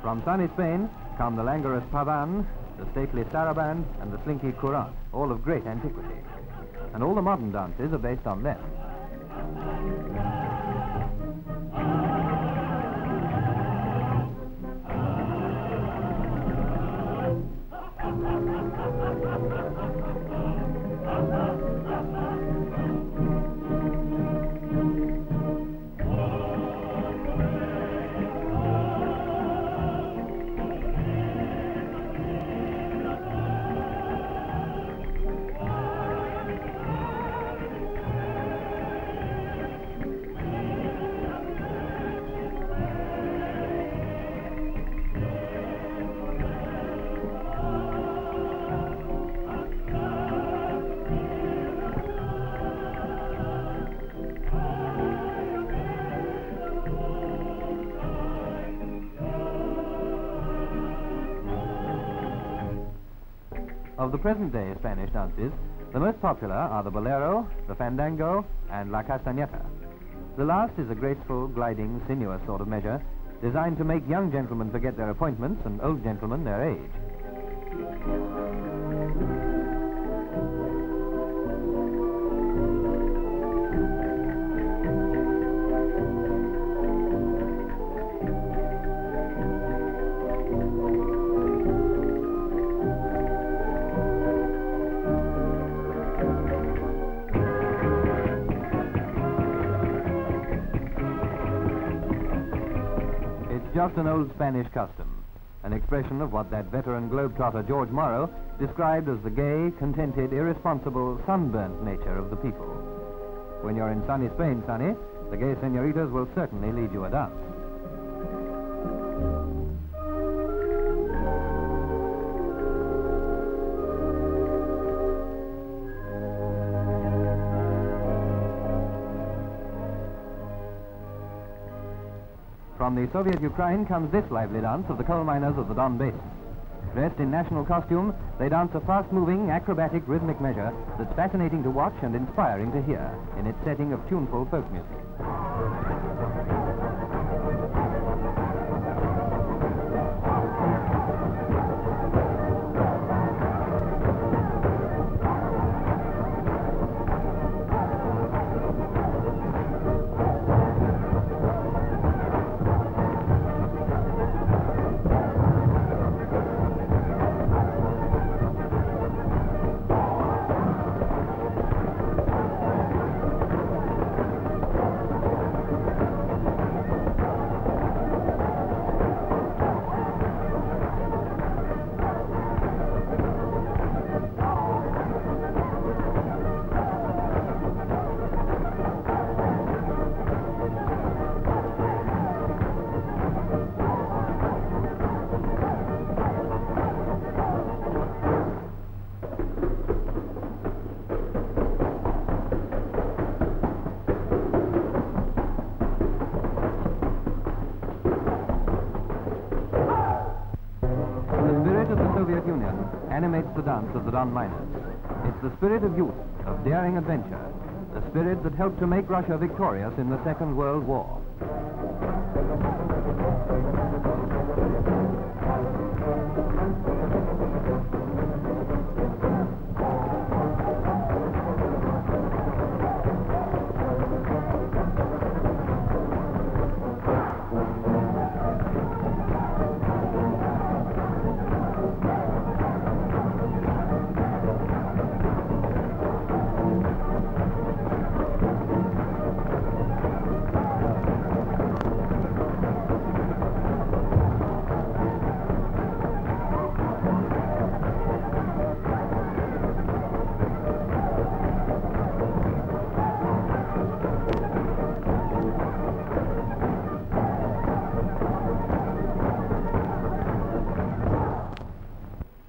From sunny Spain come the languorous pavan, the stately saraband, and the slinky courant, all of great antiquity. And all the modern dances are based on them. Of the present-day Spanish dances, the most popular are the bolero, the fandango, and la castañeta. The last is a graceful, gliding, sinuous sort of measure, designed to make young gentlemen forget their appointments and old gentlemen their age. Just an old Spanish custom, an expression of what that veteran globetrotter George Morrow described as the gay, contented, irresponsible, sunburnt nature of the people. When you're in sunny Spain, Sonny, the gay senoritas will certainly lead you a dance. From the Soviet Ukraine comes this lively dance of the coal miners of the Don Basin. Dressed in national costume, they dance a fast-moving, acrobatic, rhythmic measure that's fascinating to watch and inspiring to hear in its setting of tuneful folk music. Animates the dance of the Don miners. It's the spirit of youth, of daring adventure, the spirit that helped to make Russia victorious in the Second World War.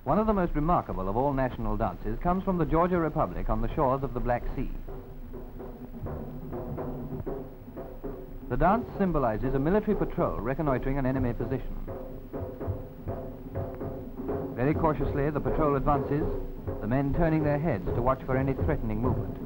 One of the most remarkable of all national dances comes from the Georgia Republic on the shores of the Black Sea. The dance symbolizes a military patrol reconnoitering an enemy position. Very cautiously, the patrol advances, the men turning their heads to watch for any threatening movement.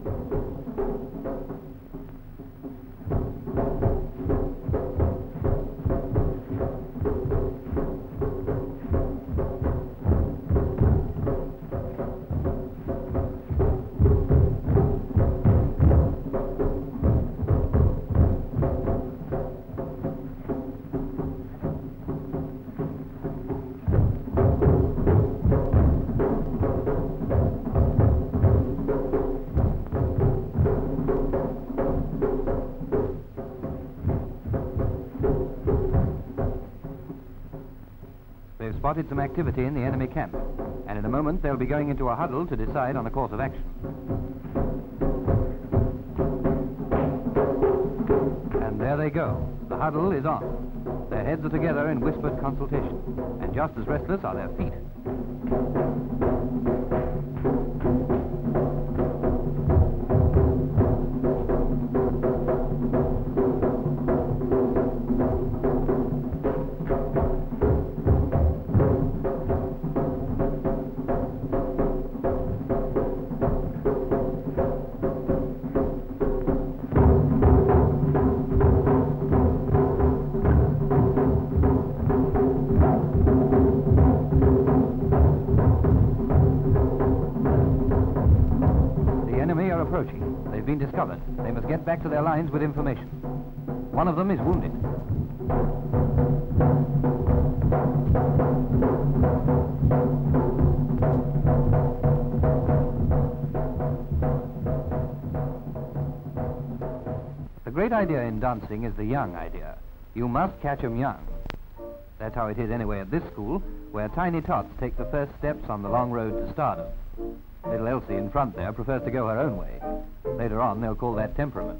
They've spotted some activity in the enemy camp, and in a moment they'll be going into a huddle to decide on a course of action. And there they go. The huddle is on. Their heads are together in whispered consultation, and just as restless are their feet. Approaching. They've been discovered. They must get back to their lines with information. One of them is wounded. The great idea in dancing is the young idea. You must catch 'em young. That's how it is anyway at this school, where tiny tots take the first steps on the long road to stardom. Little Elsie in front there prefers to go her own way. Later on, they'll call that temperament.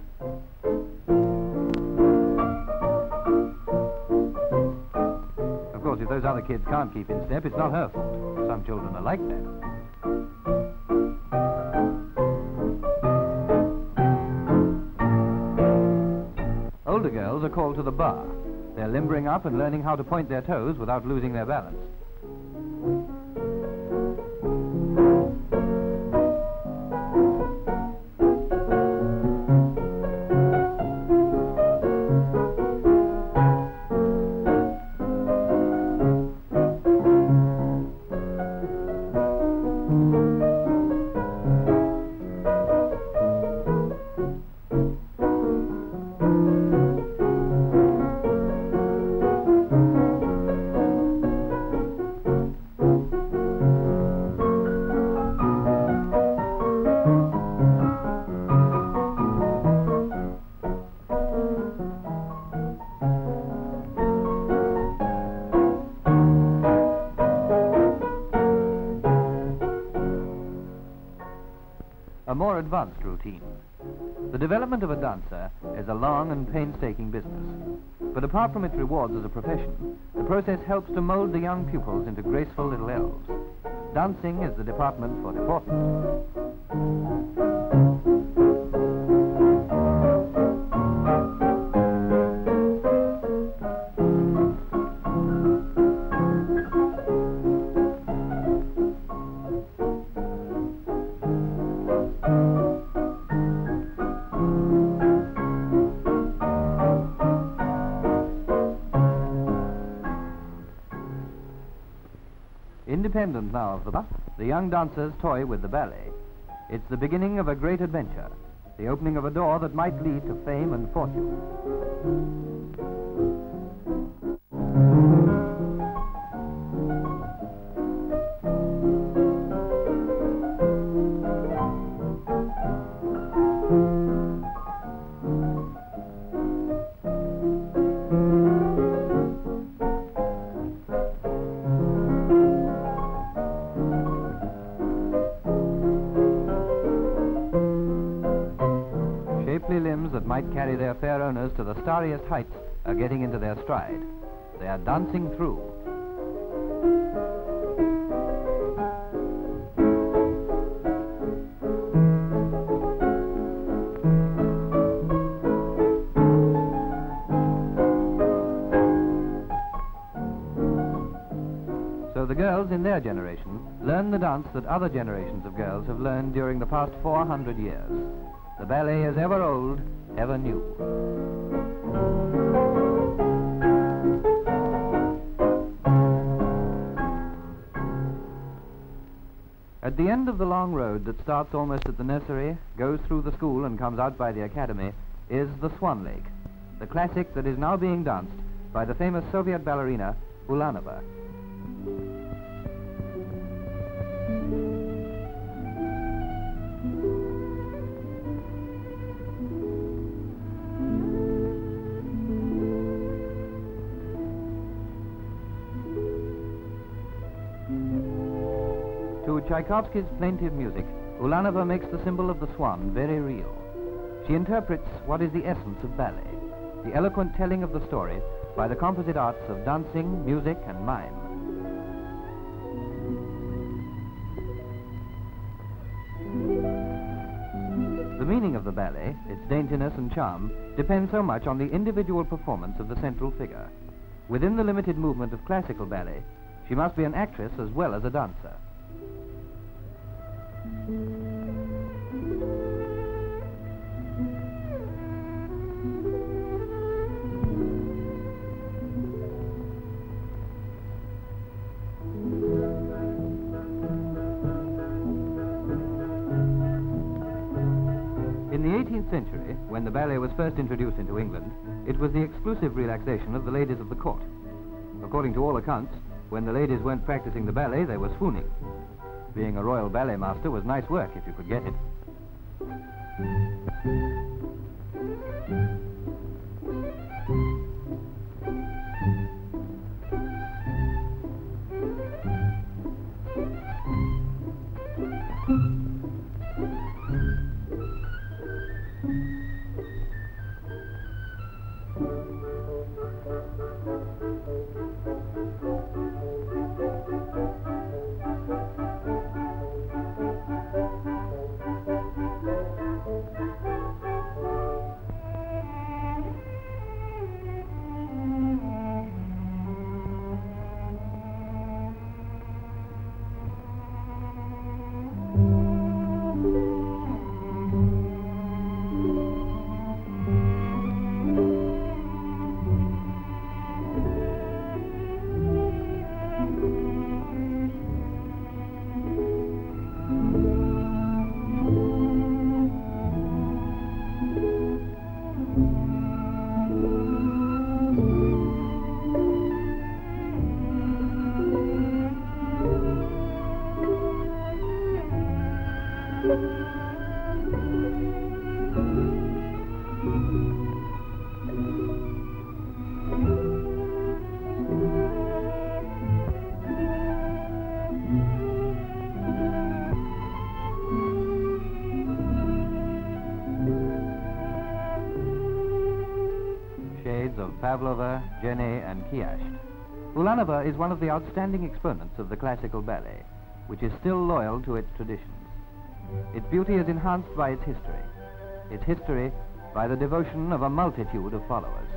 Of course, if those other kids can't keep in step, it's not her fault. Some children are like that. Older girls are called to the bar. They're limbering up and learning how to point their toes without losing their balance. A more advanced routine. The development of a dancer is a long and painstaking business. But apart from its rewards as a profession, the process helps to mold the young pupils into graceful little elves. Dancing is the department for deportment. Independent now of the young dancers toy with the ballet. It's the beginning of a great adventure, the opening of a door that might lead to fame and fortune. Limbs that might carry their fair owners to the starriest heights are getting into their stride. They are dancing through. So the girls in their generation learn the dance that other generations of girls have learned during the past 400 years. The ballet is ever old, ever new. At the end of the long road that starts almost at the nursery, goes through the school and comes out by the academy, is the Swan Lake, the classic that is now being danced by the famous Soviet ballerina Ulanova. Tchaikovsky's plaintive music, Ulanova makes the symbol of the swan very real. She interprets what is the essence of ballet, the eloquent telling of the story by the composite arts of dancing, music, and mime. The meaning of the ballet, its daintiness and charm, depends so much on the individual performance of the central figure. Within the limited movement of classical ballet, she must be an actress as well as a dancer. In the 18th century, when the ballet was first introduced into England, it was the exclusive relaxation of the ladies of the court. According to all accounts, when the ladies weren't practicing the ballet, they were swooning. Being a royal ballet master was nice work if you could get it. Of Pavlova, Jenny, and Kiasht. Ulanova is one of the outstanding exponents of the classical ballet, which is still loyal to its traditions. Its beauty is enhanced by its history by the devotion of a multitude of followers.